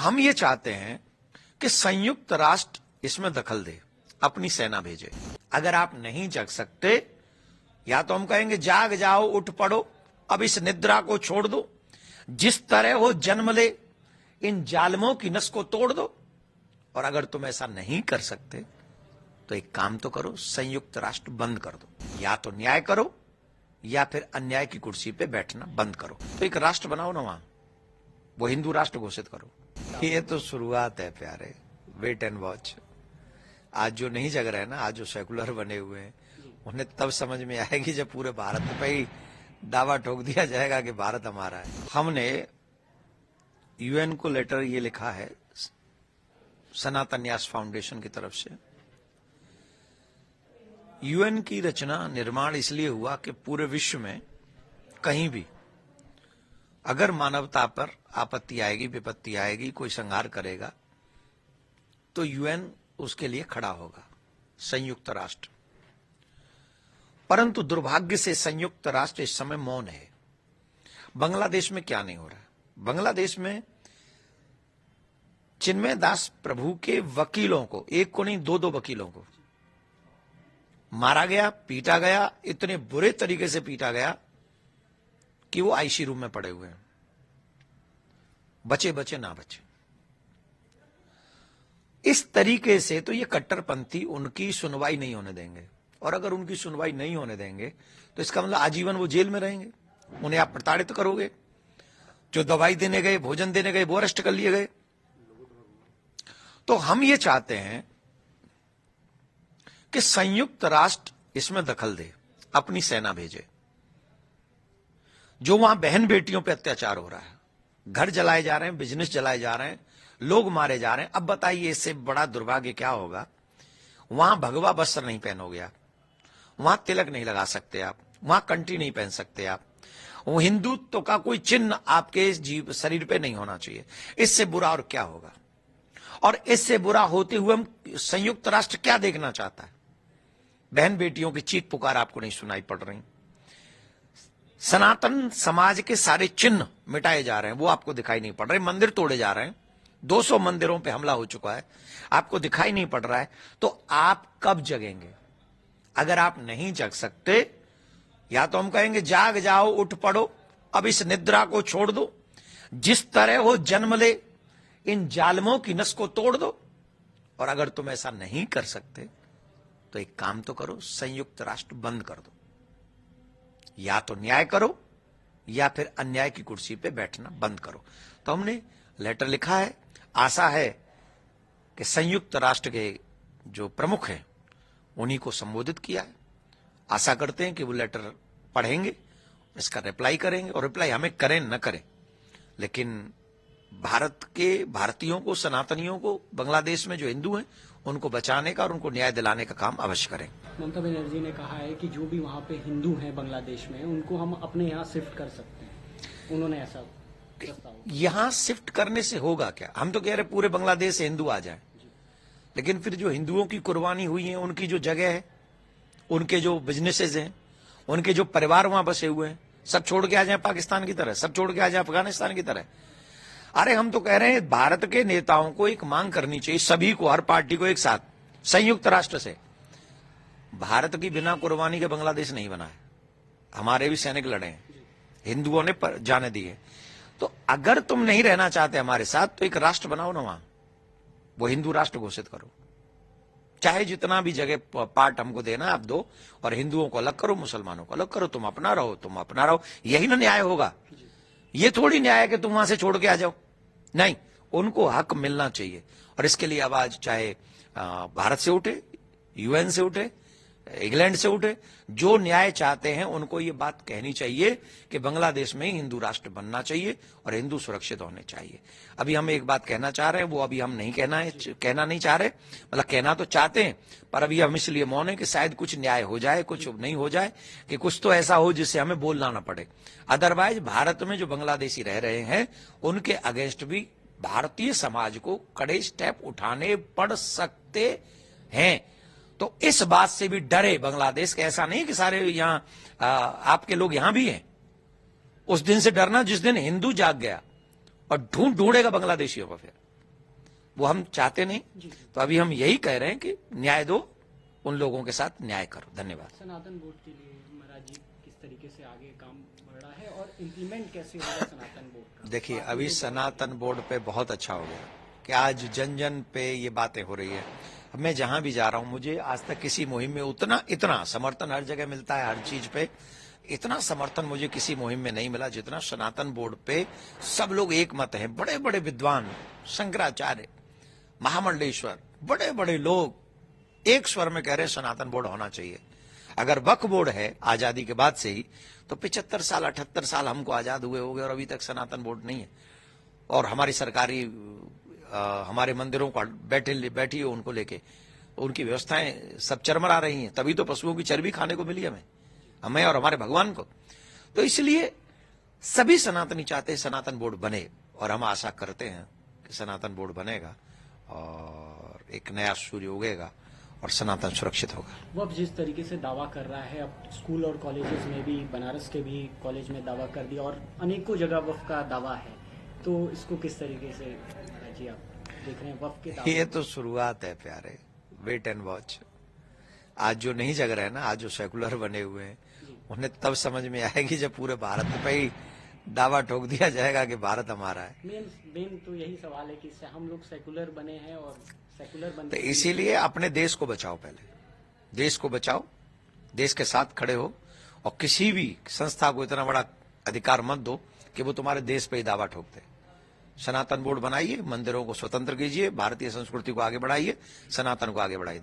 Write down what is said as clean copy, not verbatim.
हम ये चाहते हैं कि संयुक्त राष्ट्र इसमें दखल दे, अपनी सेना भेजे। अगर आप नहीं जग सकते, या तो हम कहेंगे जाग जाओ, उठ पड़ो, अब इस निद्रा को छोड़ दो, जिस तरह हो जन्म ले, इन जालमों की नस को तोड़ दो। और अगर तुम ऐसा नहीं कर सकते तो एक काम तो करो, संयुक्त राष्ट्र बंद कर दो। या तो न्याय करो या फिर अन्याय की कुर्सी पे बैठना बंद करो। तो एक राष्ट्र बनाओ ना वहां, वो हिंदू राष्ट्र घोषित करो। ये तो शुरुआत है प्यारे, वेट एंड वॉच। आज जो नहीं जग रहे हैं ना, आज जो सेकुलर बने हुए हैं, उन्हें तब समझ में आएगी जब पूरे भारत पे ही दावा ठोक दिया जाएगा कि भारत हमारा है। हमने यूएन को लेटर ये लिखा है सनातन न्यास फाउंडेशन की तरफ से। यूएन की रचना, निर्माण इसलिए हुआ कि पूरे विश्व में कहीं भी अगर मानवता पर आपत्ति आएगी, विपत्ति आएगी, कोई संहार करेगा, तो यूएन उसके लिए खड़ा होगा, संयुक्त राष्ट्र। परंतु दुर्भाग्य से संयुक्त राष्ट्र इस समय मौन है। बांग्लादेश में क्या नहीं हो रहा है? बांग्लादेश में चिन्मय दास प्रभु के वकीलों को, एक को नहीं दो वकीलों को मारा गया, पीटा गया, इतने बुरे तरीके से पीटा गया कि वो आईसी रूम में पड़े हुए हैं, बचे बचे ना बचे। इस तरीके से तो ये कट्टरपंथी उनकी सुनवाई नहीं होने देंगे, और अगर उनकी सुनवाई नहीं होने देंगे तो इसका मतलब आजीवन वो जेल में रहेंगे। उन्हें आप प्रताड़ित करोगे, जो दवाई देने गए, भोजन देने गए, वो अरेस्ट कर लिए गए। तो हम ये चाहते हैं कि संयुक्त राष्ट्र इसमें दखल दे, अपनी सेना भेजे। जो वहां बहन बेटियों पे अत्याचार हो रहा है, घर जलाए जा रहे हैं, बिजनेस जलाए जा रहे हैं, लोग मारे जा रहे हैं। अब बताइए इससे बड़ा दुर्भाग्य क्या होगा? वहां भगवा वस्त्र नहीं पहनोगे आप, वहां तिलक नहीं लगा सकते आप, वहां कंठी नहीं पहन सकते आप, वो हिंदुत्व का कोई चिन्ह आपके जीव शरीर पे नहीं होना चाहिए। इससे बुरा और क्या होगा? और इससे बुरा होते हुए हम संयुक्त राष्ट्र क्या देखना चाहता है? बहन बेटियों की चीख पुकार आपको नहीं सुनाई पड़ रही? सनातन समाज के सारे चिन्ह मिटाए जा रहे हैं, वो आपको दिखाई नहीं पड़ रहे। मंदिर तोड़े जा रहे हैं, 200 मंदिरों पे हमला हो चुका है, आपको दिखाई नहीं पड़ रहा है। तो आप कब जगेंगे? अगर आप नहीं जग सकते, या तो हम कहेंगे जाग जाओ, उठ पड़ो, अब इस निद्रा को छोड़ दो, जिस तरह हो जन्म ले, इन जालमों की नस को तोड़ दो। और अगर तुम ऐसा नहीं कर सकते तो एक काम तो करो, संयुक्त राष्ट्र बंद कर दो। या तो न्याय करो या फिर अन्याय की कुर्सी पे बैठना बंद करो। तो हमने लेटर लिखा है, आशा है कि संयुक्त राष्ट्र के जो प्रमुख हैं उन्हीं को संबोधित किया है। आशा करते हैं कि वो लेटर पढ़ेंगे, इसका रिप्लाई करेंगे, और रिप्लाई हमें करें न करें, लेकिन भारत के भारतीयों को, सनातनियों को, बांग्लादेश में जो हिंदू हैं उनको बचाने का और उनको न्याय दिलाने का काम अवश्य करें। ममता बनर्जी ने कहा है कि जो भी वहाँ पे हिंदू हैं बांग्लादेश में, उनको हम अपने यहाँ शिफ्ट कर सकते हैं। उन्होंने ऐसा प्रस्ताव। यहां शिफ्ट करने से होगा क्या? हम तो कह रहे पूरे बांग्लादेश से हिंदू आ जाए, लेकिन फिर जो हिंदुओं की कुर्बानी हुई है, उनकी जो जगह है, उनके जो बिजनेसेस हैं, उनके जो परिवार वहां बसे हुए हैं, सब छोड़ के आ जाए पाकिस्तान की तरह, सब छोड़ के आ जाए अफगानिस्तान की तरह। अरे हम तो कह रहे हैं भारत के नेताओं को एक मांग करनी चाहिए, सभी को, हर पार्टी को एक साथ, संयुक्त राष्ट्र से। भारत की बिना कुर्बानी के बांग्लादेश नहीं बना है, हमारे भी सैनिक लड़े हैं, हिंदुओं ने जाने दी है। तो अगर तुम नहीं रहना चाहते हमारे साथ, तो एक राष्ट्र बनाओ ना वहां, वो हिंदू राष्ट्र घोषित करो। चाहे जितना भी जगह पार्ट हमको देना आप दो, और हिंदुओं को अलग करो, मुसलमानों को अलग करो, तुम अपना रहो, तुम अपना रहो। यही ना न्याय होगा। ये थोड़ी न्याय है कि तुम वहां से छोड़ के आ जाओ। नहीं, उनको हक मिलना चाहिए, और इसके लिए आवाज चाहे भारत से उठे, यूएन से उठे, इंग्लैंड से उठे, जो न्याय चाहते हैं उनको ये बात कहनी चाहिए कि बांग्लादेश में हिंदू राष्ट्र बनना चाहिए और हिंदू सुरक्षित होने चाहिए। अभी हम एक बात कहना चाह रहे हैं, वो अभी हम नहीं कहना नहीं चाह रहे, मतलब कहना तो चाहते हैं, पर अभी हम इसलिए मौन है कि शायद कुछ न्याय हो जाए, कुछ नहीं हो जाए, कि कुछ तो ऐसा हो जिससे हमें बोलना ना पड़े। अदरवाइज भारत में जो बांग्लादेशी रह रहे हैं, उनके अगेंस्ट भी भारतीय समाज को कड़े स्टेप उठाने पड़ सकते हैं। तो इस बात से भी डरे बांग्लादेश के। ऐसा नहीं कि सारे यहाँ आपके लोग यहां भी हैं। उस दिन से डरना जिस दिन हिंदू जाग गया और ढूंढेगा बांग्लादेशियों को। फिर वो हम चाहते नहीं। तो अभी हम यही कह रहे हैं कि न्याय दो, उन लोगों के साथ न्याय करो। धन्यवाद। सनातन बोर्ड के लिए महाराज जी किस तरीके से आगे काम बढ़ रहा है और इम्प्लीमेंट कैसे होगा सनातन बोर्ड का? देखिए, अभी सनातन बोर्ड पे बहुत अच्छा हो गया कि आज जन जन पे ये बातें हो रही है। अब मैं जहां भी जा रहा हूं, मुझे आज तक किसी मुहिम में इतना समर्थन हर जगह मिलता है, हर चीज पे इतना समर्थन मुझे किसी मुहिम में नहीं मिला जितना सनातन बोर्ड पे। सब लोग एक मत हैं, बड़े बड़े विद्वान, शंकराचार्य, महामंडलेश्वर, बड़े बड़े लोग एक स्वर में कह रहे हैं सनातन बोर्ड होना चाहिए। अगर वक्फ बोर्ड है आजादी के बाद से ही, तो 75 साल 78 साल हमको आजाद हुए हो गए और अभी तक सनातन बोर्ड नहीं है। और हमारी सरकारी हमारे मंदिरों को बैठी हो उनको लेके, उनकी व्यवस्थाएं सब चरमरा रही हैं। तभी तो पशुओं की चर्बी खाने को मिली हमें और हमारे भगवान को। तो इसलिए सभी सनातनी चाहते हैं सनातन बोर्ड बने, और हम आशा करते हैं कि सनातन बोर्ड बनेगा और एक नया सूर्य उगेगा और सनातन सुरक्षित होगा। वह जिस तरीके से दावा कर रहा है, अब स्कूल और कॉलेजेस में भी, बनारस के भी कॉलेज में दावा कर दिया और अनेकों जगह वफ का दावा है, तो इसको किस तरीके से महाराज जी आप देख रहे हैं वफ के दावे? ये तो शुरुआत है प्यारे, वेट एंड वॉच। आज जो नहीं जग रहे हैं ना, आज जो सेकुलर बने हुए हैं, उन्हें तब समझ में आएगी जब पूरे भारत पे ही दावा ठोक दिया जाएगा कि भारत हमारा है। मेन तो यही सवाल है कि हम लोग सेकुलर बने हैं और सेकुलर बनने तो इसीलिए अपने देश को बचाओ, पहले देश को बचाओ, देश के साथ खड़े हो, और किसी भी संस्था को इतना बड़ा अधिकार मत दो कि वो तुम्हारे देश पे ही दावा ठोक दे। सनातन बोर्ड बनाइए, मंदिरों को स्वतंत्र कीजिए, भारतीय संस्कृति को आगे बढ़ाइए, सनातन को आगे बढ़ाइए।